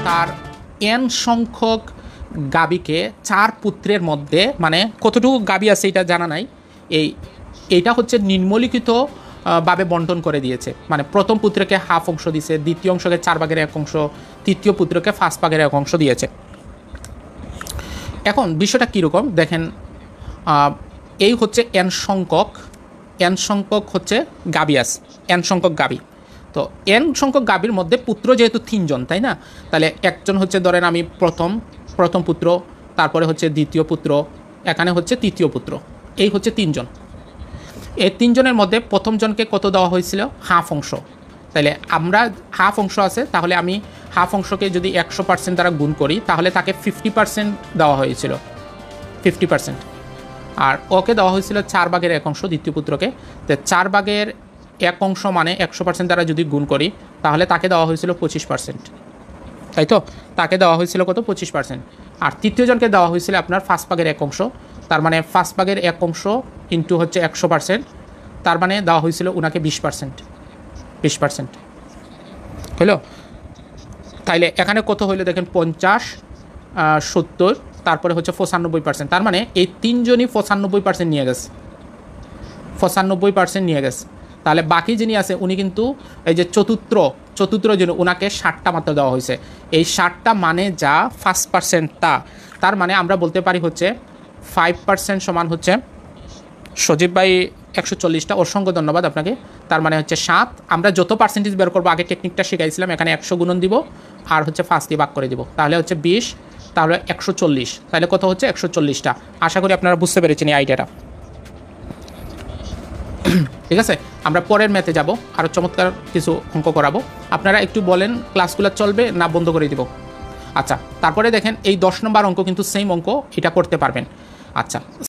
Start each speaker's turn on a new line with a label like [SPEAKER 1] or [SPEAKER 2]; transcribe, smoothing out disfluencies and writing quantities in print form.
[SPEAKER 1] তার n সংখ্যক গাভীকে 4 পুত্রের মধ্যে, মানে কতটুকু গাভী আছে এটা জানা নাই, এইটা হচ্ছে নিম্নলিখিত ভাবে বন্টন করে দিয়েছে। মানে প্রথম পুত্রকে হাফ অংশ দিয়েছে, দ্বিতীয় অংশকে 4/1 অংশ, তৃতীয় পুত্রকে 5/1 অংশ দিয়েছে। এখন বিষয়টা কীরকম দেখেন, এই হচ্ছে n সংখ্যক হচ্ছে গাভী আছে, n সংখ্যক গাভী। তো n সংখ্যক গাভীর মধ্যে পুত্র যেহেতু 3 জন, তাই না, তাহলে একজন হচ্ছে ধরেন আমি প্রথম পুত্র, তারপরে হচ্ছে দ্বিতীয় পুত্র, এখানে হচ্ছে তৃতীয় পুত্র, এই হচ্ছে 3 জন। এই 3 জনের মধ্যে প্রথম জনকে কত দেওয়া হয়েছিল? হাফ অংশ। তাহলে আমরা হাফ অংশ আছে, তাহলে আমি হাফ অংশকে যদি 100% দ্বারা গুণ করি তাহলে তাকে 50% দেওয়া হয়েছিল, 50%। আর ওকে দেওয়া হয়েছিল 4/1 অংশ, দ্বিতীয় পুত্রকে। তো 4/1 অংশ মানে 100% দ্বারা যদি গুণ করি তাহলে তাকে দেওয়া হয়েছিল 25%, তাই তো? তাকে দেওয়া হয়েছিল কত? 25%। আর তৃতীয় জনকে দেওয়া হয়েছিল আপনার 5/1 অংশ, তার মানে 5/1 অংশ ইন্টু হচ্ছে 100%, তার মানে দেওয়া হয়েছিল ওনাকে 20%, হলো? তাইলে এখানে কত হইলো দেখেন, 50, 70, তারপরে হচ্ছে 95%। তার মানে এই 3 জনই 95% নিয়ে গেছে, 95% নিয়ে গেছে। তাহলে বাকি যিনি আছে উনি কিন্তু এই যে চতুর্থ জন, ওনাকে 60টা মাত্র দেওয়া হয়েছে। এই 60টা মানে যা 5% তার মানে আমরা বলতে পারি হচ্ছে 5% সমান হচ্ছে, সজীব ভাই 140টা, অসংখ্য ধন্যবাদ আপনাকে। তার মানে হচ্ছে 7। আমরা যত পার্সেন্টেজ বের করবো, আগে টেকনিকটা শিখাইছিলাম, এখানে 100 গুণন দিব আর হচ্ছে 5 দিয়ে ভাগ করে দিব, তাহলে হচ্ছে 20, তাহলে 140, তাহলে কত হচ্ছে? 140টা। আশা করি আপনারা বুঝতে পেরেছেন এই আইডিয়াটা, ঠিক আছে? আমরা পরের ম্যাথে যাব, আরও চমৎকার কিছু অঙ্ক করাবো। আপনারা একটু বলেন ক্লাসগুলো চলবে না বন্ধ করে দিব? আচ্ছা, তারপরে দেখেন এই 10 নম্বর অঙ্ক কিন্তু সেম অঙ্ক, এটা করতে পারবেন। আচ্ছা।